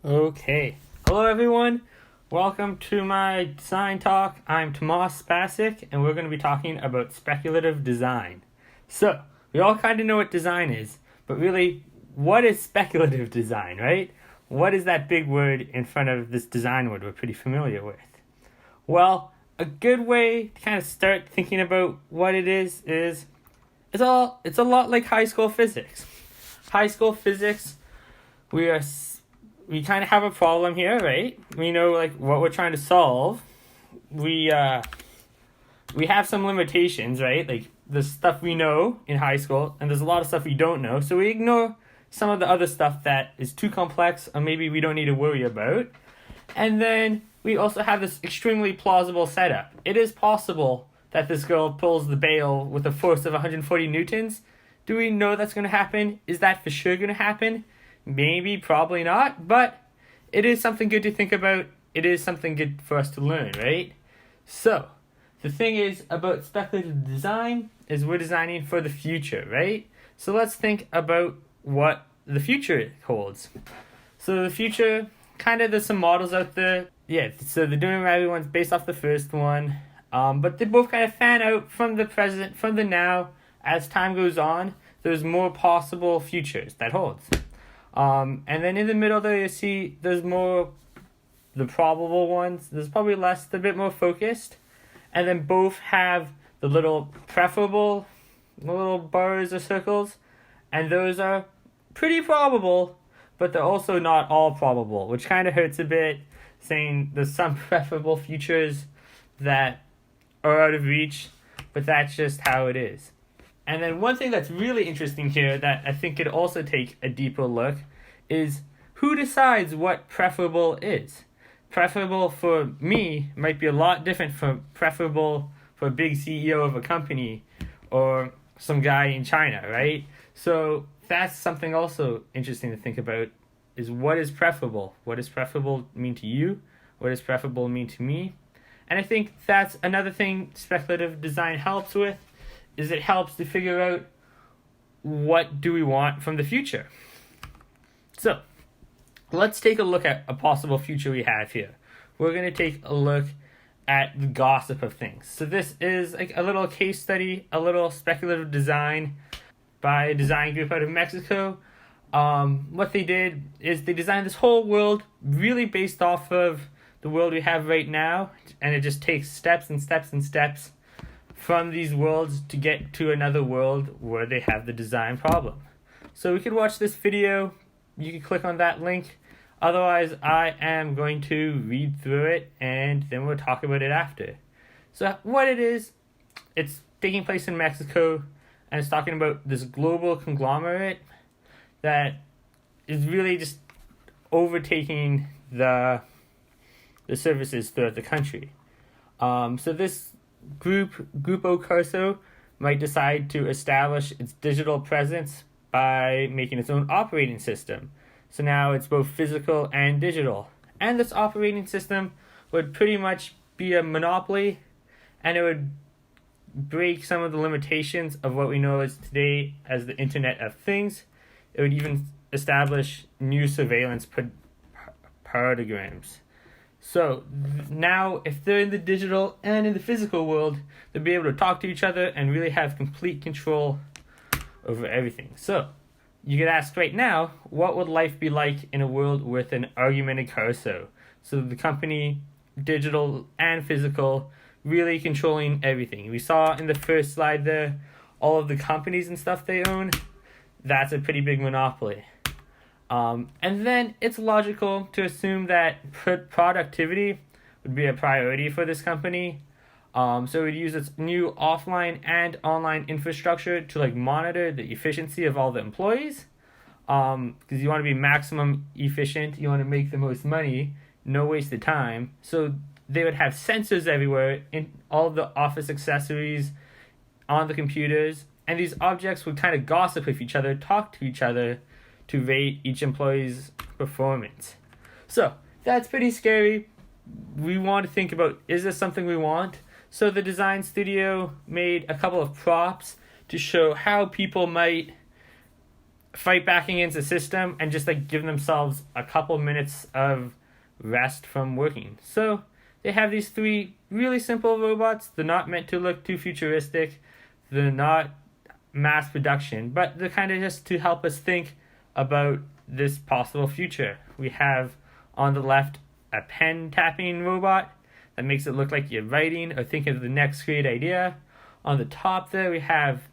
Okay. Hello, everyone. Welcome to my design talk. I'm Tomas Spasic, and we're going to be talking about speculative design. So, we all kind of know what design is, but really, what is speculative design, right? What is that big word in front of this design word we're pretty familiar with? Well, a good way to kind of start thinking about what it is it's a lot like high school physics. High school physics, we kind of have a problem here, right? We know like what we're trying to solve. We have some limitations, right? Like the stuff we know in high school, and there's a lot of stuff we don't know. So we ignore some of the other stuff that is too complex or maybe we don't need to worry about. And then we also have this extremely plausible setup. It is possible that this girl pulls the bail with a force of 140 newtons. Do we know that's going to happen? Is that for sure going to happen? Maybe, probably not, but it is something good to think about. It is something good for us to learn, right? So, the thing is about speculative design is we're designing for the future, right? So let's think about what the future holds. So the future, kind of there's some models out there. Yeah, so the Doing Rabbit one's based off the first one. But they both kind of fan out from the present, from the now. As time goes on, there's more possible futures that holds. And then in the middle there you see there's more the probable ones. There's probably less, they're a bit more focused. And then both have the little preferable little bars or circles. And those are pretty probable, but they're also not all probable, which kind of hurts a bit, saying there's some preferable futures that are out of reach, but that's just how it is. And then one thing that's really interesting here that I think could also take a deeper look is who decides what preferable is. Preferable for me might be a lot different from preferable for a big CEO of a company or some guy in China, right? So that's something also interesting to think about is what is preferable? What does preferable mean to you? What does preferable mean to me? And I think that's another thing speculative design helps with, is it helps to figure out what do we want from the future. So, let's take a look at a possible future we have here. We're going to take a look at the gossip of things. So this is like a little case study, a little speculative design by a design group out of Mexico. What they did is they designed this whole world really based off of the world we have right now, and it just takes steps and steps and steps from these worlds to get to another world where they have the design problem. So we could watch this video. You can click on that link. Otherwise, I am going to read through it and then we'll talk about it after. So what it is, it's taking place in Mexico and it's talking about this global conglomerate that is really just overtaking the services throughout the country. So this Grupo Carso might decide to establish its digital presence by making its own operating system. So now it's both physical and digital. And this operating system would pretty much be a monopoly, and it would break some of the limitations of what we know as today as the Internet of Things. It would even establish new surveillance paradigms. So now if they're in the digital and in the physical world, they'll be able to talk to each other and really have complete control over everything. So you could ask right now, what would life be like in a world with an argumented Carso? So the company, digital and physical, really controlling everything. We saw in the first slide there, all of the companies and stuff they own. That's a pretty big monopoly. And then it's logical to assume that productivity would be a priority for this company. So it would use its new offline and online infrastructure to like monitor the efficiency of all the employees. Because you want to be maximum efficient, you want to make the most money, no waste of time. So they would have sensors everywhere in all of the office accessories on the computers, and these objects would kind of gossip with each other, talk to each other to rate each employee's performance. So that's pretty scary. We want to think about, is this something we want? So the design studio made a couple of props to show how people might fight back against the system and just like give themselves a couple minutes of rest from working. So they have these 3 really simple robots. They're not meant to look too futuristic. They're not mass production, but they're kind of just to help us think about this possible future. We have on the left a pen tapping robot that makes it look like you're writing or thinking of the next great idea. On the top there, we have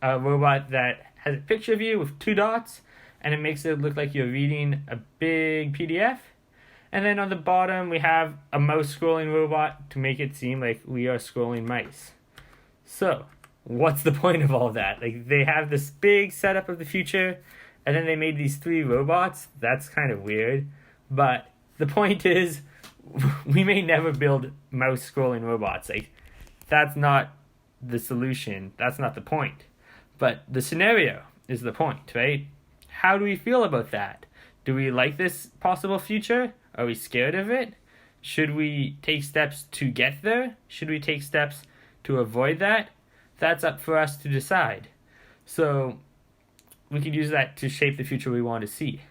a robot that has a picture of you with 2 dots, and it makes it look like you're reading a big PDF. And then on the bottom, we have a mouse scrolling robot to make it seem like we are scrolling mice. So, what's the point of all that? Like, they have this big setup of the future, and then they made these 3 robots. That's kind of weird. But the point is, we may never build mouse scrolling robots. Like, that's not the solution. That's not the point. But the scenario is the point, right? How do we feel about that? Do we like this possible future? Are we scared of it? Should we take steps to get there? Should we take steps to avoid that? That's up for us to decide. So we could use that to shape the future we want to see.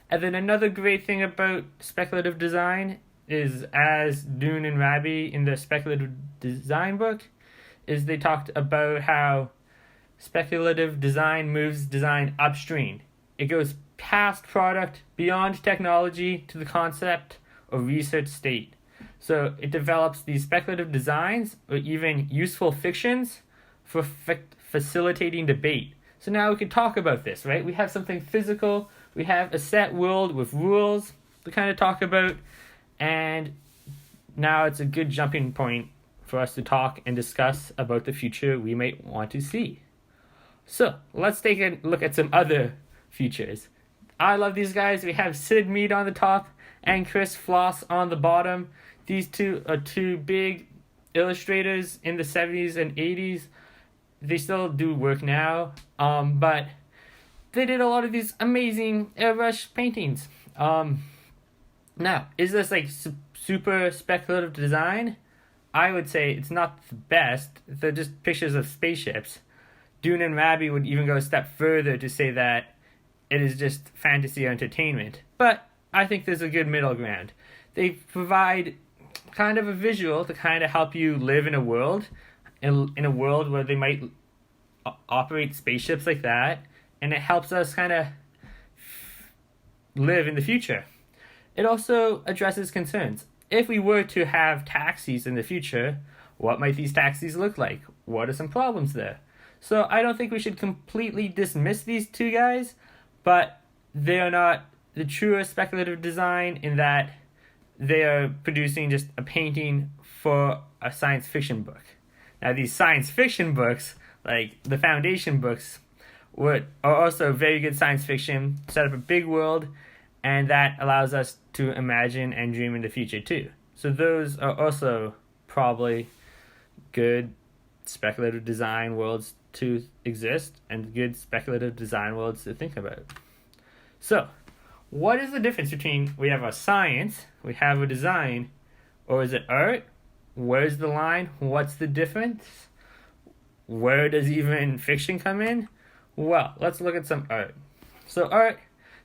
And then another great thing about speculative design is, as Dune and Rabi in the speculative design book, is they talked about how speculative design moves design upstream. It goes past product, beyond technology, to the concept or research state. So it develops these speculative designs or even useful fictions for facilitating debate. So now we can talk about this, right? We have something physical, we have a set world with rules to kind of talk about, and now it's a good jumping point for us to talk and discuss about the future we might want to see. So let's take a look at some other futures. I love these guys. We have Sid Mead on the top and Chris Floss on the bottom. These 2 are 2 big illustrators in the 70s and 80s. They still do work now, but they did a lot of these amazing airbrush paintings. Now, is this like super speculative design? I would say it's not the best. They're just pictures of spaceships. Dune and Rabi would even go a step further to say that it is just fantasy or entertainment. But I think there's a good middle ground. They provide kind of a visual to kind of help you live in a world, in a world where they might operate spaceships like that, and it helps us kind of live in the future. It also addresses concerns. If we were to have taxis in the future, what might these taxis look like? What are some problems there? So I don't think we should completely dismiss these 2 guys, but they are not the truest speculative design in that they are producing just a painting for a science fiction book. Now, these science fiction books, like the Foundation books, are also very good science fiction, set up a big world, and that allows us to imagine and dream in the future too. So those are also probably good speculative design worlds to exist and good speculative design worlds to think about. So, what is the difference between we have a science, we have a design, or is it art? Where's the line? What's the difference? Where does even fiction come in? Well, let's look at some art. So art,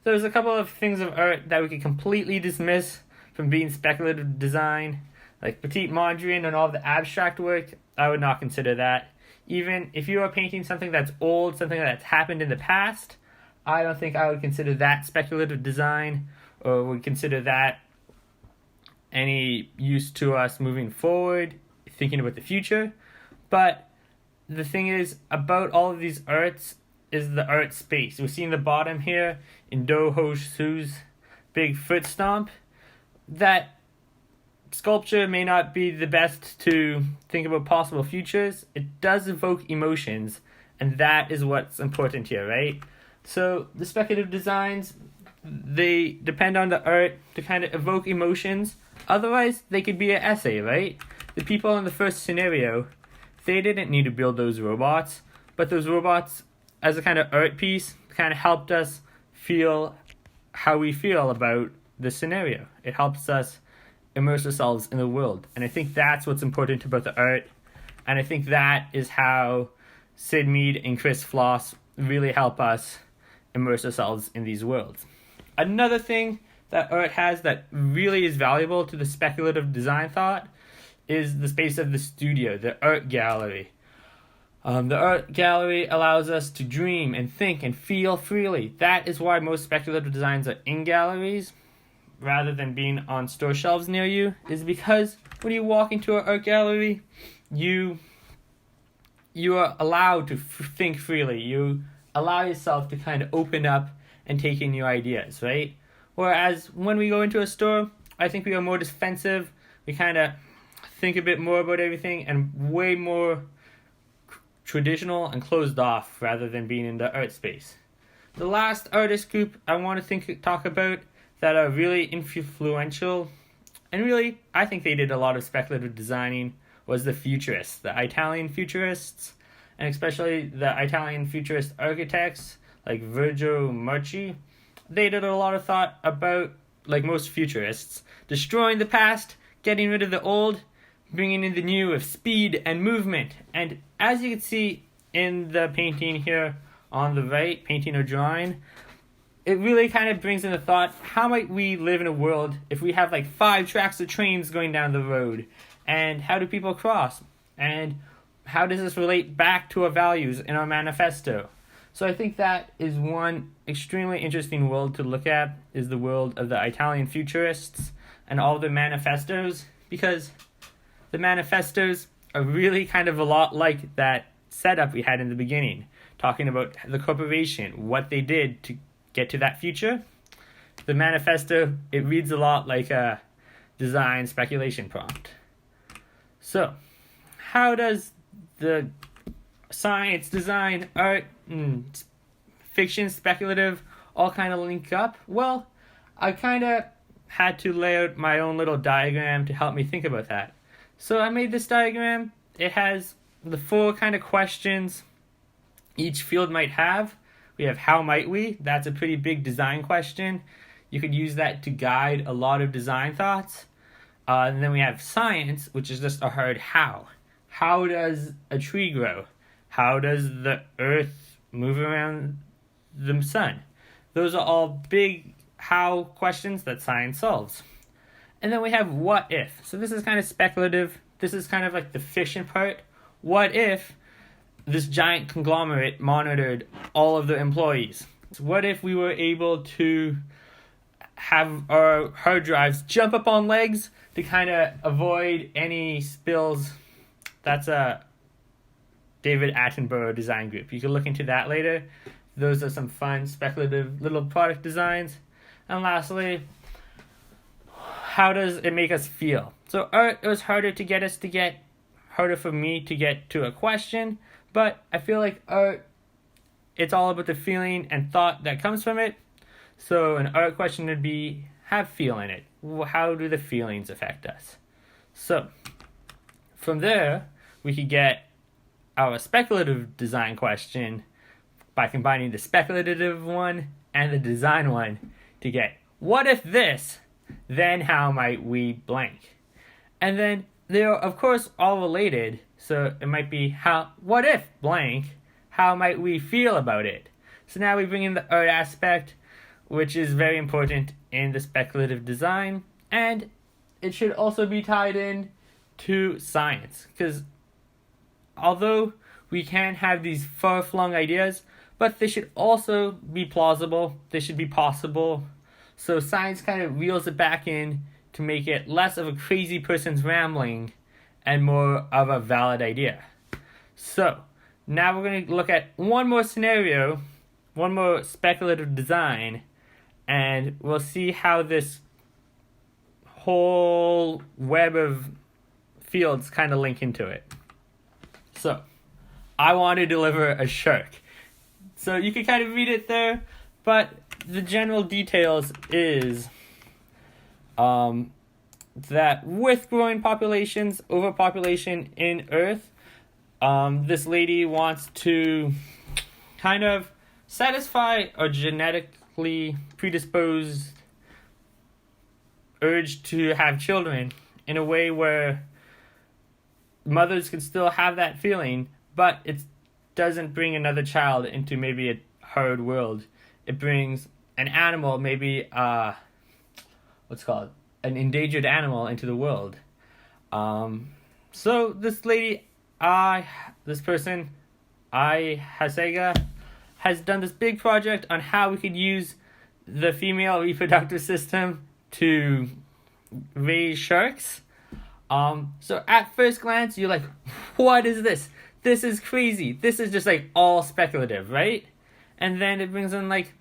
there's a couple of things of art that we could completely dismiss from being speculative design, like Petit Mondrian and all the abstract work. I would not consider that. Even if you are painting something that's old, something that's happened in the past, I don't think I would consider that speculative design or would consider that any use to us moving forward, thinking about the future. But the thing is, about all of these arts is the art space. We see in the bottom here, in Do Ho Su's big foot stomp, that sculpture may not be the best to think about possible futures. It does evoke emotions, and that is what's important here, right? So the speculative designs, they depend on the art to kind of evoke emotions. Otherwise, they could be an essay, right? The people in the first scenario, they didn't need to build those robots, but those robots, as a kind of art piece, kind of helped us feel how we feel about the scenario. It helps us immerse ourselves in the world. And I think that's what's important about the art. And I think that is how Sid Mead and Chris Floss really help us immerse ourselves in these worlds. Another thing that art has that really is valuable to the speculative design thought is the space of the studio, the art gallery. The art gallery allows us to dream and think and feel freely. That is why most speculative designs are in galleries rather than being on store shelves near you, is because when you walk into an art gallery, you are allowed to think freely. You allow yourself to kind of open up and take in new ideas, right? Whereas when we go into a store, I think we are more defensive. We kind of think a bit more about everything and way more traditional and closed off rather than being in the art space. The last artist group I want to talk about that are really influential, and really I think they did a lot of speculative designing, was the futurists, the Italian futurists, and especially the Italian futurist architects like Virgil Marchi. They did a lot of thought about, like most futurists, destroying the past, getting rid of the old, bringing in the new with speed and movement. And as you can see in the painting here on the right, painting or drawing, it really kind of brings in the thought, how might we live in a world if we have like 5 tracks of trains going down the road? And how do people cross? And how does this relate back to our values in our manifesto? So I think that is one extremely interesting world to look at, is the world of the Italian futurists and all the manifestos, because the manifestos are really kind of a lot like that setup we had in the beginning, talking about the corporation, what they did to get to that future. The manifesto, it reads a lot like a design speculation prompt. So, how does the science, design, art, fiction, speculative all kind of link up? Well, I kind of had to lay out my own little diagram to help me think about that. So I made this diagram. It has the 4 kind of questions each field might have. We have how might we? That's a pretty big design question. You could use that to guide a lot of design thoughts. And then we have science, which is just a hard how. How does a tree grow? How does the earth move around the sun? Those are all big how questions that science solves. And then we have what if. So this is kind of speculative. This is kind of like the fiction part. What if this giant conglomerate monitored all of the employees? So what if we were able to have our hard drives jump up on legs to kind of avoid any spills? That's a David Attenborough design group. You can look into that later. Those are some fun speculative little product designs. And lastly, how does it make us feel? So art, it was harder for me to get to a question, but I feel like art, it's all about the feeling and thought that comes from it. So an art question would be, have feel in it. How do the feelings affect us? So from there, we could get our speculative design question by combining the speculative one and the design one to get, what if this, then how might we blank? And then they're of course all related, so it might be what if blank, how might we feel about it? So now we bring in the art aspect, which is very important in the speculative design, and it should also be tied in to science, because although we can have these far-flung ideas, but they should also be plausible, they should be possible. So science kind of reels it back in to make it less of a crazy person's rambling and more of a valid idea. So now we're going to look at one more scenario, one more speculative design, and we'll see how this whole web of fields kind of link into it. So I want to deliver a shark. So you can kind of read it there, but the general details is that with growing populations, overpopulation in Earth, this lady wants to kind of satisfy a genetically predisposed urge to have children in a way where mothers can still have that feeling, but it doesn't bring another child into maybe a hard world it brings an animal, maybe what's called an endangered animal, into the world. So this lady, Hasega, has done this big project on how we could use the female reproductive system to raise sharks. So at first glance, you're like, what is this? This is crazy. This is just like all speculative, right? And then it brings in like,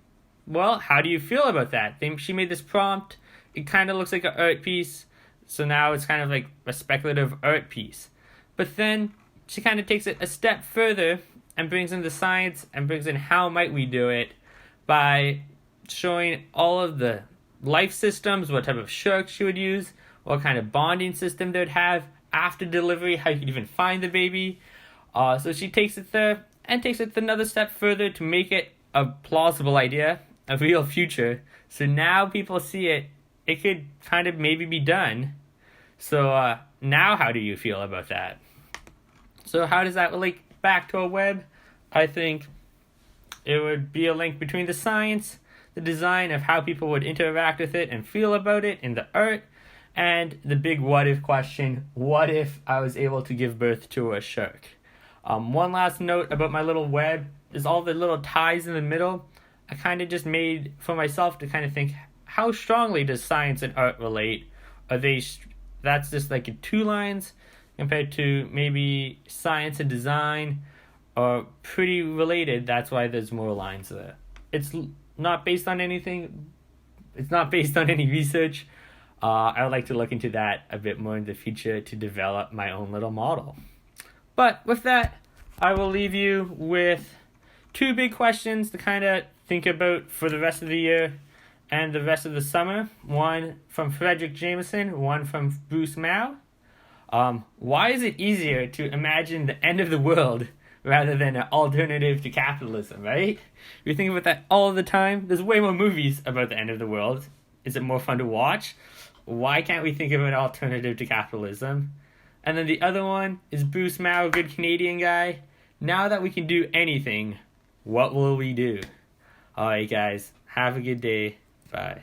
well, how do you feel about that? She made this prompt. It kind of looks like an art piece. So now it's kind of like a speculative art piece. But then she kind of takes it a step further and brings in the science and brings in how might we do it by showing all of the life systems, what type of shark she would use, what kind of bonding system they would have after delivery, how you could even find the baby. So she takes it there and takes it another step further to make it a plausible idea, a real future. So now people see it, it could kind of maybe be done. So now how do you feel about that? So how does that relate back to a web? I think it would be a link between the science, the design of how people would interact with it and feel about it in the art, and the big what if question, what if I was able to give birth to a shark? One last note about my little web is all the little ties in the middle. I kind of just made for myself to kind of think, how strongly does science and art relate? Are they, that's just like in 2 lines compared to maybe science and design are pretty related. That's why there's more lines there. It's not based on anything. It's not based on any research. I would like to look into that a bit more in the future to develop my own little model. But with that, I will leave you with 2 big questions to kind of think about for the rest of the year and the rest of the summer. One from Frederick Jameson, one from Bruce Mao. Why is it easier to imagine the end of the world rather than an alternative to capitalism, right? We think about that all the time. There's way more movies about the end of the world. Is it more fun to watch? Why can't we think of an alternative to capitalism? And then the other one is Bruce Mao, good Canadian guy. Now that we can do anything, what will we do? Alright guys, have a good day. Bye.